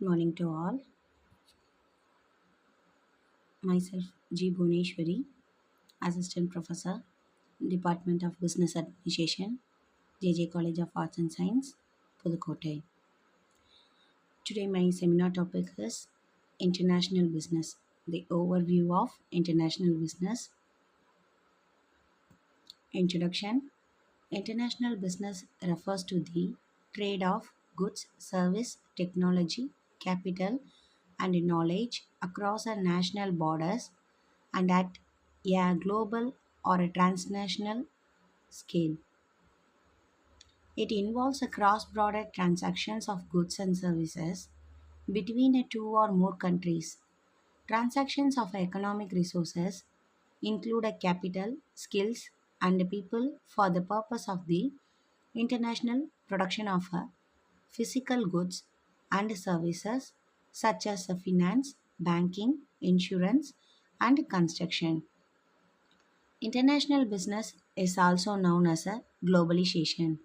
Morning to all. Myself G. Bhuneshwari, Assistant Professor, Department of Business Administration, JJ College of Arts and Science, Pudukkottai. Today my seminar topic is International Business. The overview of international business. Introduction. International business refers to the trade of goods, service, technology, capital, and knowledge across a national borders and at a global or a transnational scale. It involves a cross-border transactions of goods and services between a two or more countries. Transactions of economic resources include a capital, skills, and people for the purpose of the international production of physical goods and services such as finance, banking, insurance, and construction. International business is also known as a globalization.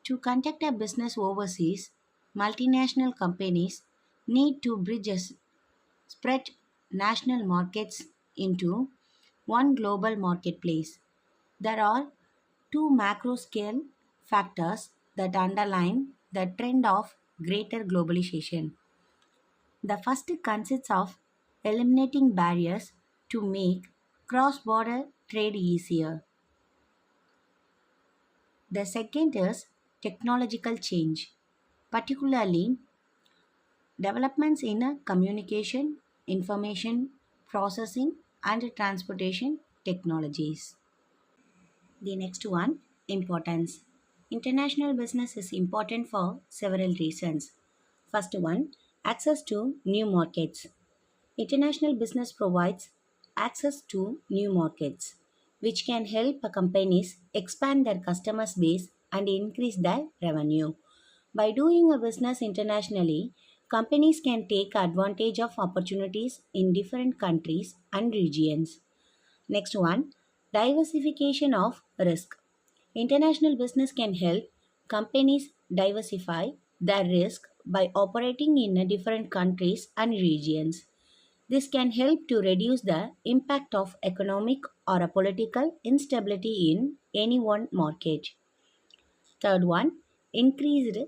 To conduct a business overseas, multinational companies need to bridge spread national markets into one global marketplace. There are two macro scale factors that underline the trend of greater globalization. The first consists of eliminating barriers to make cross border trade easier. The second is technological change, particularly developments in communication, information processing, and transportation technologies. The next one, importance. International business is important for several reasons. First one, access to new markets. International business provides access to new markets, which can help companies expand their customer base and increase their revenue. By doing a business internationally, companies can take advantage of opportunities in different countries and regions. Next one, diversification of risk. International business can help companies diversify their risk by operating in different countries and regions. This can help to reduce the impact of economic or a political instability in any one market. Third one, increased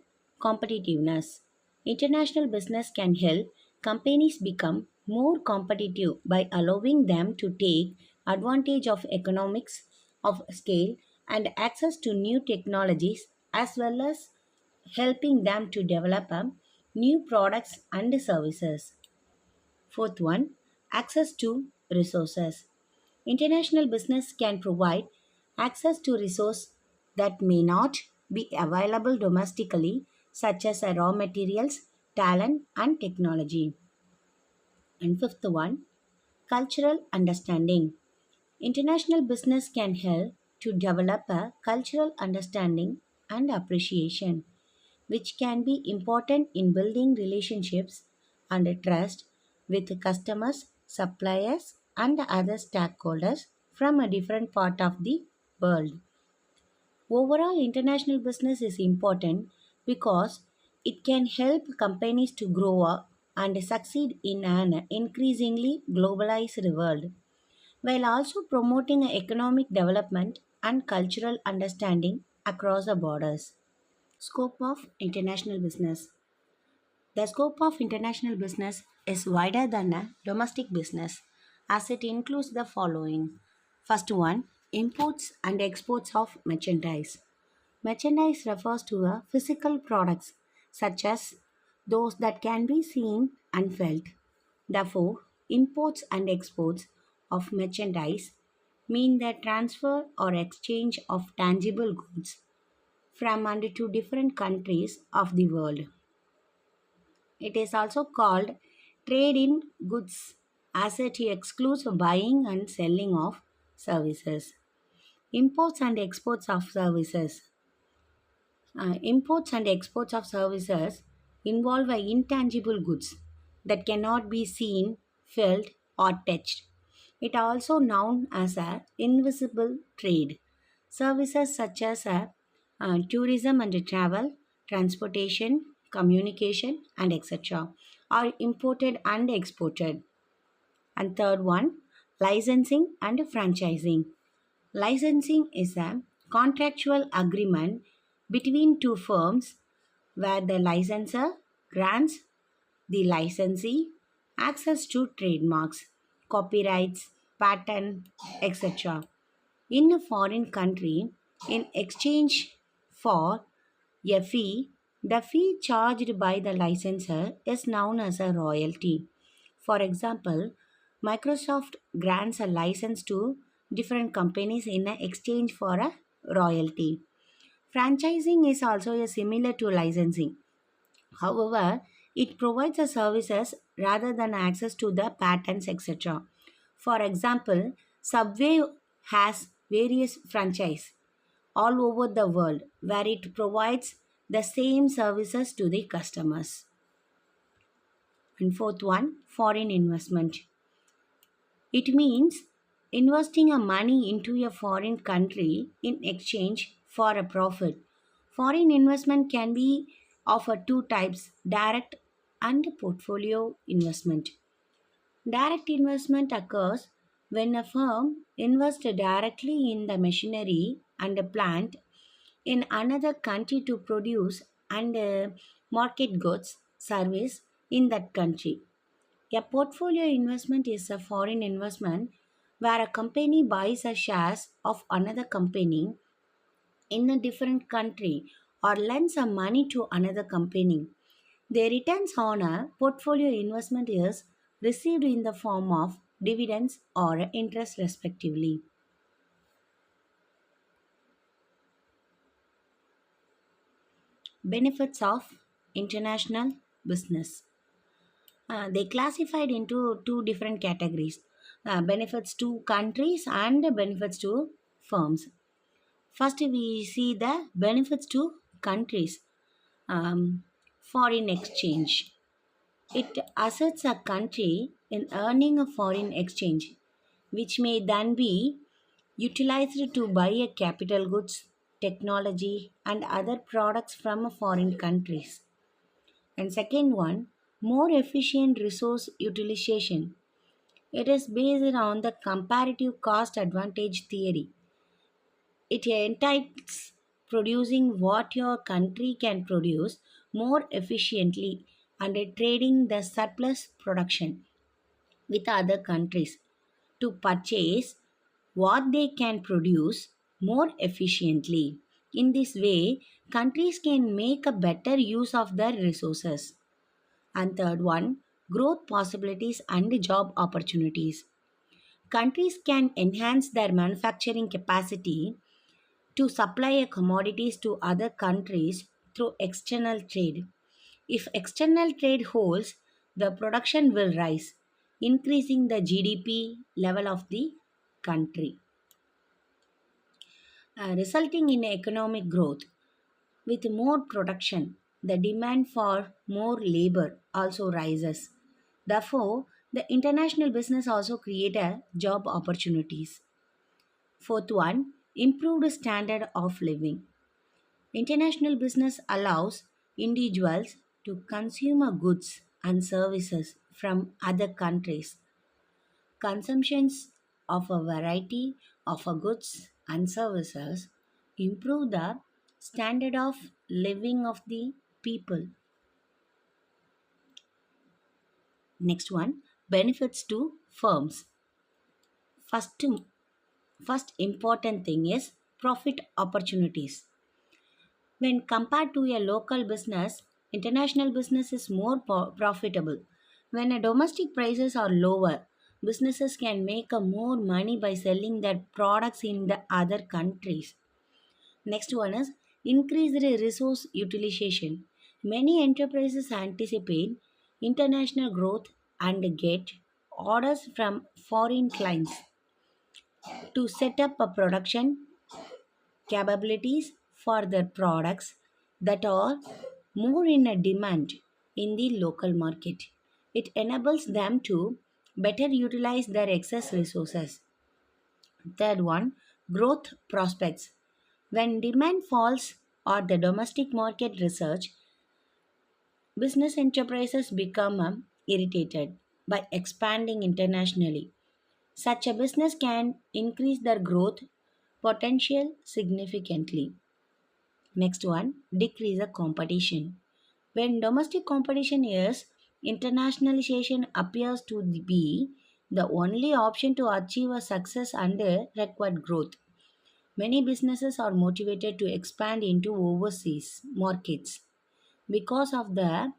competitiveness. International business can help companies become more competitive by allowing them to take advantage of economics of scale and access to new technologies as well as helping them to develop new products and services. Fourth one, access to resources. International business can provide access to resources that may not be available domestically, such as raw materials, talent, and technology. And fifth one, cultural understanding. International business can help to develop a cultural understanding and appreciation, which can be important in building relationships and trust with customers, suppliers, and other stakeholders from a different part of the world. Overall, international business is important because it can help companies to grow up and succeed in an increasingly globalized world, while also promoting economic development and cultural understanding across the borders. Scope of international business. The scope of international business is wider than a domestic business as it includes the following. First one, imports and exports of merchandise. Merchandise refers to physical products such as those that can be seen and felt. Therefore, imports and exports of merchandise mean the transfer or exchange of tangible goods from and to different countries of the world. It is also called trade in goods as it excludes buying and selling of services. Imports and exports of services. Imports and exports of services involve intangible goods that cannot be seen, felt, or touched. It also known as a invisible trade. Services such as tourism and travel, transportation, communication, and etc. are imported and exported. And third one, licensing and franchising. Licensing is a contractual agreement between two firms where the licensor grants the licensee access to trademarks, copyrights, patent, etc. in a foreign country in exchange for a fee. The fee charged by the licensor is known as a royalty. For example, Microsoft grants a license to different companies in exchange for a royalty. Franchising is also a similar to licensing. However, it provides a services rather than access to the patents, etc. For example, Subway has various franchise all over the world where it provides the same services to the customers. And fourth one, foreign investment. It means investing a money into a foreign country in exchange for a profit. Foreign investment can be of two types, direct and portfolio investment. Direct investment occurs when a firm invests directly in the machinery and a plant in another country to produce and market goods, service in that country. A portfolio investment is a foreign investment where a company buys a shares of another company in a different country or lends some money to another company. The returns on a portfolio investment is received in the form of dividends or interest respectively. Benefits of international business. They classified into two different categories, benefits to countries and benefits to firms. First, we see the benefits to countries. Foreign exchange. It assists a country in earning a foreign exchange, which may then be utilized to buy a capital goods, technology, and other products from foreign countries. And second one, more efficient resource utilization. It is based on the comparative cost advantage theory. It entails producing what your country can produce more efficiently and trading the surplus production with other countries to purchase what they can produce more efficiently. In this way, countries can make a better use of their resources. And third one, growth possibilities and job opportunities. Countries can enhance their manufacturing capacity to supply commodities to other countries through external trade. If external trade holds, the production will rise, increasing the GDP level of the country, resulting in economic growth. With more production, the demand for more labor also rises. Therefore, the international business also create a job opportunities. Fourth one, improved standard of living. International business allows individuals to consume goods and services from other countries. Consumptions of a variety of goods and services improve the standard of living of the people. Next one, benefits to firms. First, first important thing is profit opportunities. When compared to a local business, international business is more profitable. When a domestic prices are lower, businesses can make a more money by selling their products in the other countries. Next one is increased resource utilization. Many enterprises anticipate international growth and get orders from foreign clients to set up a production capabilities for their products that are more in a demand in the local market. It enables them to better utilize their excess resources. Third one, growth prospects. When demand falls or the domestic market research, Business enterprises become irritated by expanding internationally. Such a business can increase their growth potential significantly. Next one, decrease the competition. When domestic competition is, internationalization appears to be the only option to achieve a success and a required growth. Many businesses are motivated to expand into overseas markets because of the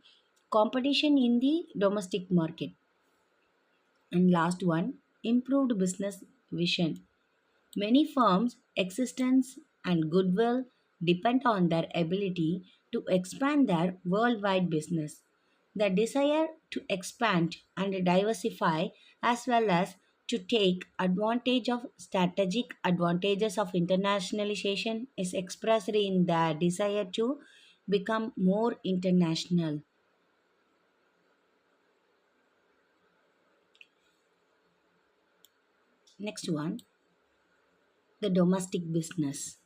competition in the domestic market. And last one, improved business vision. Many firms' existence and goodwill depend on their ability to expand their worldwide business. The desire to expand and diversify, as well as to take advantage of strategic advantages of internationalization, is expressed in the desire to become more international. Next one, the domestic business.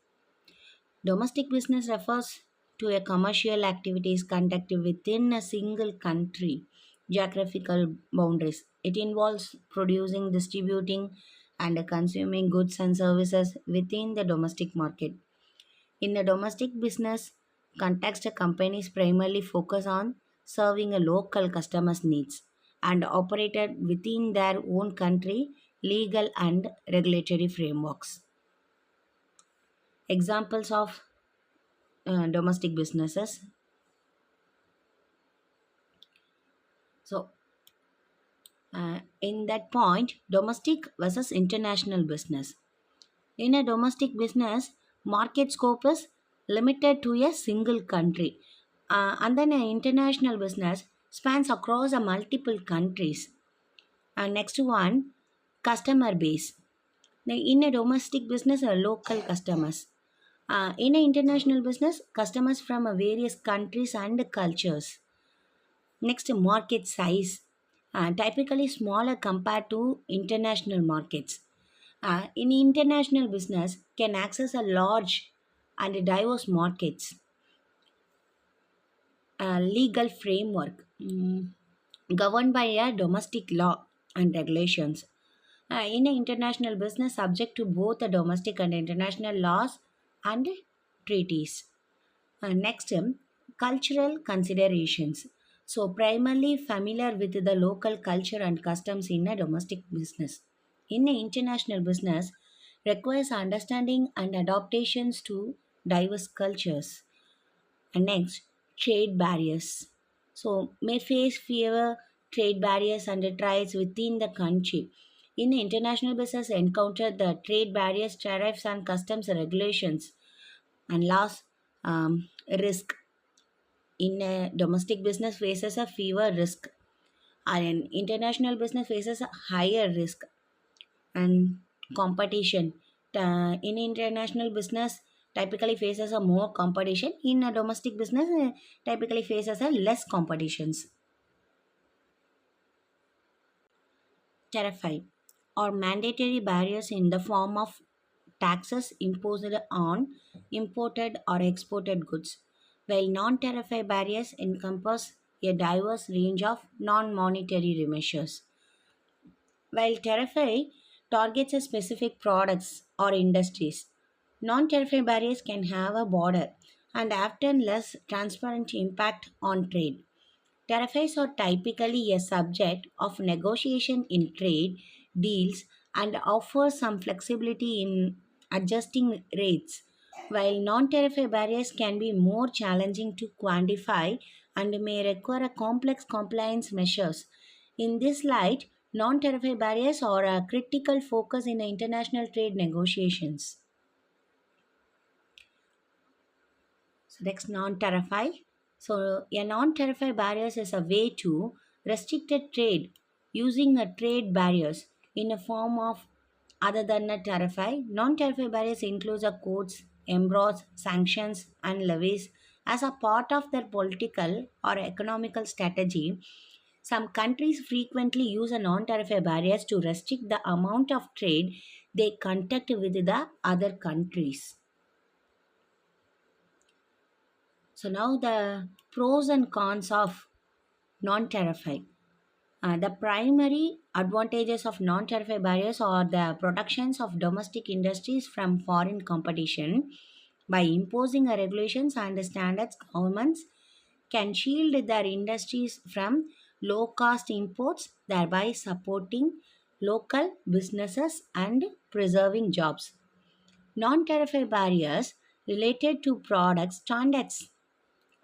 Domestic business refers to a commercial activities conducted within a single country geographical boundaries. It involves producing, distributing, and consuming goods and services within the domestic market. In a domestic business context, companies primarily focus on serving a local customers' needs and operated within their own country legal and regulatory frameworks. Examples of domestic businesses. So, in that point, domestic versus international business. In a domestic business, market scope is limited to a single country. And then an international business spans across a multiple countries. And next one, customer base. Now, in a domestic business, local customers. In an international business, customers from various countries and cultures. Next, market size. Typically smaller compared to international markets. In international business, can access a large and diverse markets. Legal framework governed by a domestic law and regulations. In an international business, subject to both the domestic and international laws and treaties. Next, cultural considerations. So, primarily familiar with the local culture and customs in a domestic business. In an international business, requires understanding and adaptations to diverse cultures. And next, trade barriers. So, may face fewer trade barriers and trials within the country. In international business, encounter the trade barriers, tariffs, and customs regulations. And last, risk. In a domestic business faces a fewer risk and international business faces a higher risk and competition. In international business typically faces a more competition. In a domestic business typically faces a less competitions. Tariff or mandatory barriers in the form of taxes imposed on imported or exported goods, while non tariff barriers encompass a diverse range of non monetary measures. While tariff targets a specific products or industries, non tariff barriers can have a broader and often less transparent impact on trade. Tariffs are typically a subject of negotiation in trade deals and offer some flexibility in adjusting rates, while non tariff barriers can be more challenging to quantify and may require a complex compliance measures. In this light, non tariff barriers are a critical focus in international trade negotiations. So next non-tariff. So a non-tariff barriers is a way to restricted trade using a trade barriers in a form of other than a tariff. Non-tariff barriers includes a codes, embargoes, sanctions, and levies as a part of their political or economical strategy. Some countries frequently use a non-tariff barriers to restrict the amount of trade they conduct with the other countries. So now the Pros and cons of non-tariff. The primary advantages of non-tariff barriers are the protections of domestic industries from foreign competition. By imposing a regulations and standards, governments can shield their industries from low-cost imports, thereby supporting local businesses and preserving jobs. Non-tariff barriers related to product standards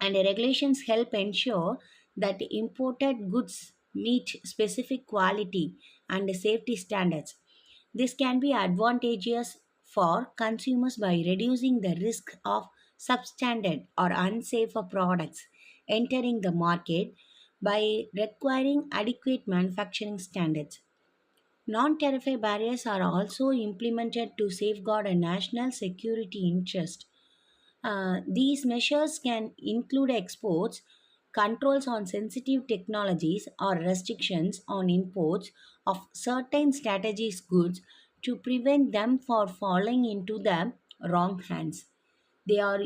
and regulations help ensure that imported goods meet specific quality and safety standards. This can be advantageous for consumers by reducing the risk of substandard or unsafe products entering the market by requiring adequate manufacturing standards. Non tariff barriers are also implemented to safeguard a national security interest. These measures can include exports, controls on sensitive technologies, or restrictions on imports of certain strategic goods to prevent them from falling into the wrong hands. They are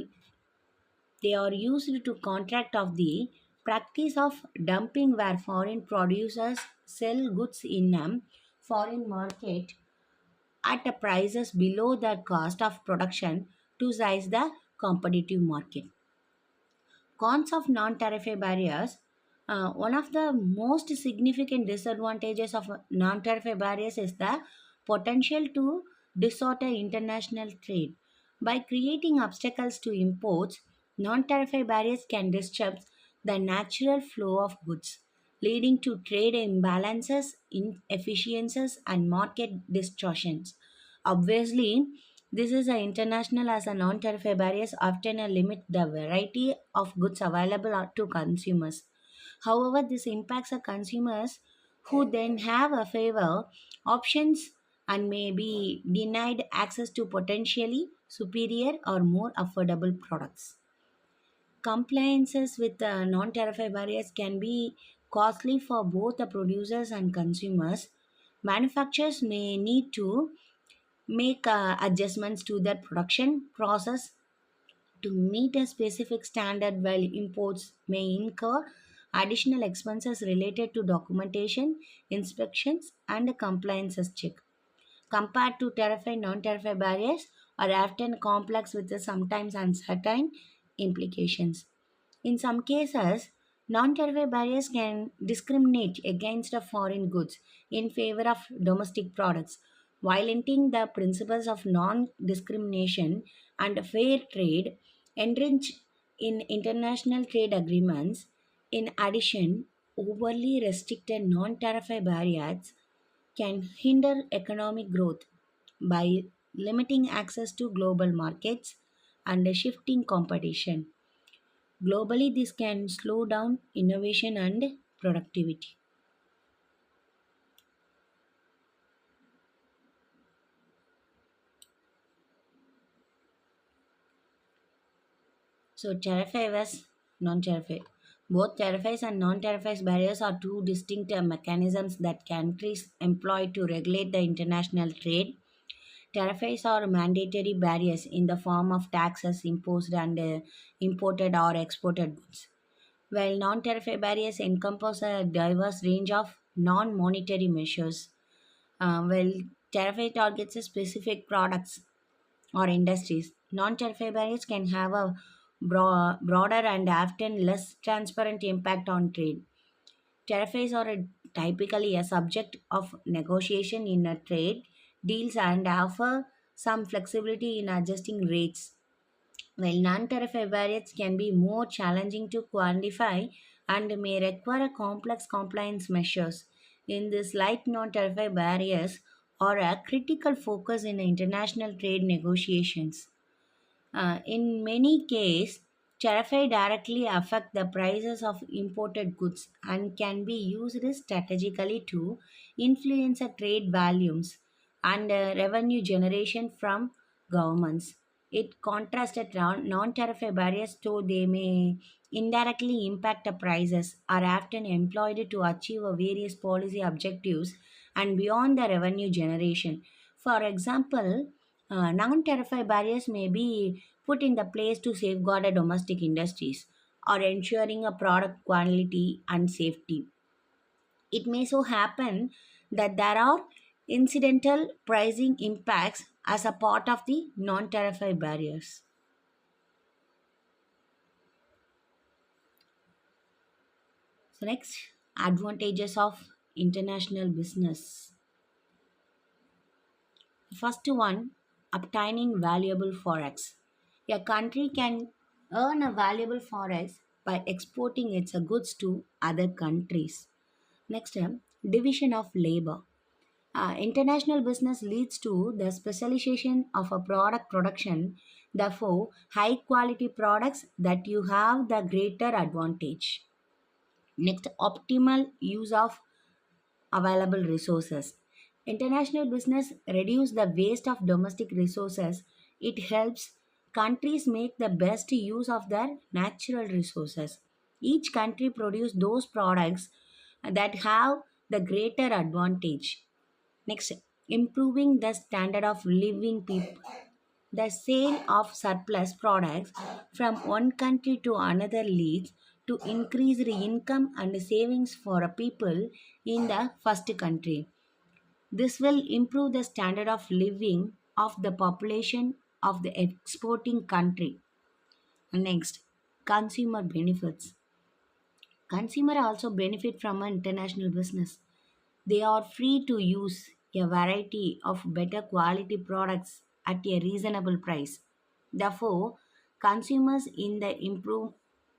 they are used to contract of the practice of dumping where foreign producers sell goods in a foreign market at a prices below the cost of production to size the competitive market. Cons of non-tariff barriers. One of the most significant disadvantages of non-tariff barriers is the potential to distort international trade. By creating obstacles to imports, non-tariff barriers can disrupt the natural flow of goods, leading to trade imbalances, inefficiencies, and market distortions. Obviously, this is a international as a non-tariff barriers often limit the variety of goods available to consumers. However, this impacts the consumers who then have a favor options and may be denied access to potentially superior or more affordable products. Compliances with non-tariff barriers can be costly for both the producers and consumers. Manufacturers may need to make adjustments to their production process to meet a specific standard, while imports may incur additional expenses related to documentation, inspections, and compliances check. Compared to tariff and non-tariff barriers are often complex with the sometimes uncertain implications. In some cases, non-tariff barriers can discriminate against the foreign goods in favor of domestic products, violating the principles of non-discrimination and fair trade entrenched in international trade agreements. In addition, overly restricted non-tariff barriers can hinder economic growth by limiting access to global markets and shifting competition. Globally, this can slow down innovation and productivity. So, tariff versus non-tariff. Both tariffs and non-tariff barriers are two distinct mechanisms that countries employ to regulate the international trade. Tariffs are mandatory barriers in the form of taxes imposed on imported or exported goods, while non-tariff barriers encompass a diverse range of non-monetary measures. Well, tariff targets specific products or industries. Non-tariff barriers can have a broader and often less transparent impact on trade. Tariffs are typically a subject of negotiation in a trade deals and offer some flexibility in adjusting rates, while non-tariff barriers can be more challenging to quantify and may require complex compliance measures. In this light, non-tariff barriers are a critical focus in international trade negotiations. In many cases, tariffs directly affect the prices of imported goods and can be used strategically to influence the trade volumes and revenue generation from governments. It contrasted non-tariff barriers, though they may indirectly impact the prices, are often employed to achieve various policy objectives and beyond the revenue generation. For example, non-tariff barriers may be put in the place to safeguard the domestic industries or ensuring a product quality and safety. It may so happen that there are incidental pricing impacts as a part of the non tariff barriers. So, next, advantages of international business. First one, obtaining valuable forex. A country can earn a valuable forex by exporting its goods to other countries. Next, division of labor. International business leads to the specialization of a product production. Therefore, high quality products that you have the greater advantage. Next, optimal use of available resources. International business reduce the waste of domestic resources. It helps countries make the best use of their natural resources. Each country produce those products that have the greater advantage. Next, improving the standard of living people. The sale of surplus products from one country to another leads to increased income and savings for a people in the first country. This will improve the standard of living of the population of the exporting country. Next, consumer benefits. Consumer also benefit from an international business. They are free to use a variety of better quality products at a reasonable price. Therefore, consumers in the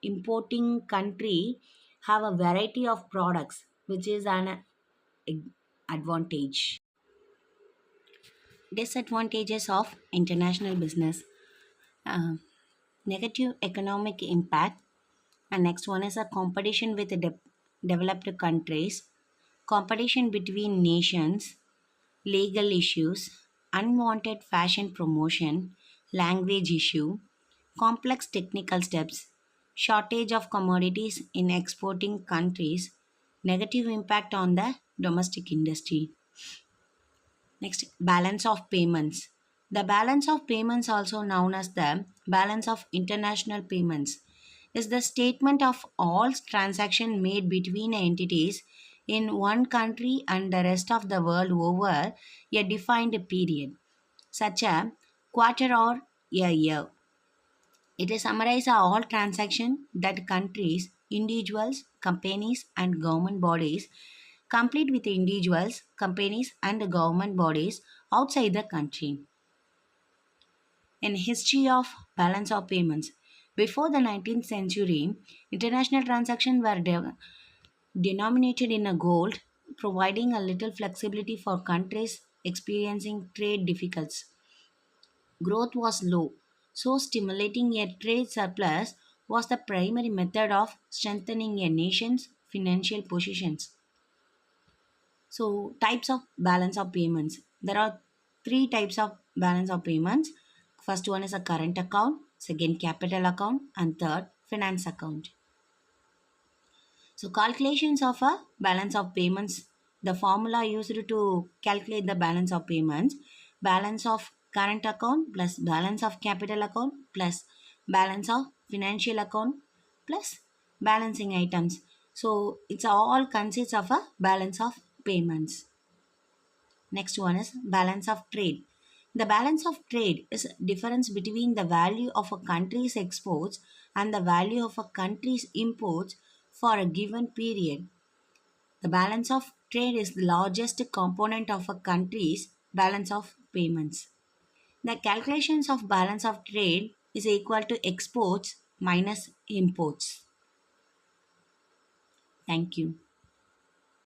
importing country have a variety of products, which is an advantage. Disadvantages of international business. Uh, Negative economic impact. And next one is a competition with the developed countries, competition between nations, legal issues, unwanted fashion promotion, language issue, complex technical steps, shortage of commodities in exporting countries, negative impact on the domestic industry. Next, balance of payments. The balance of payments, also known as the balance of international payments, is the statement of all transactions made between entities in one country and the rest of the world over a defined period, such a quarter or a year. It summarizes all transactions that countries, individuals, companies, and government bodies complete with individuals, companies, and government bodies outside the country. In history of balance of payments, before the 19th century, international transactions were denominated in a gold, providing a little flexibility for countries experiencing trade difficulties. Growth was low, so stimulating a trade surplus was the primary method of strengthening a nation's financial positions. So, types of balance of payments. There are three types of balance of payments. First one is a current account, second capital account, and third finance account. So, calculations of a balance of payments. The formula used to calculate the balance of payments: balance of current account plus balance of capital account plus balance of financial account plus balancing items. So, it's all consists of a balance of payments. Next one is balance of trade. The balance of trade is difference between the value of a country's exports and the value of a country's imports for a given period. The balance of trade is the largest component of a country's balance of payments. The calculations of balance of trade is equal to exports minus imports. Thank you.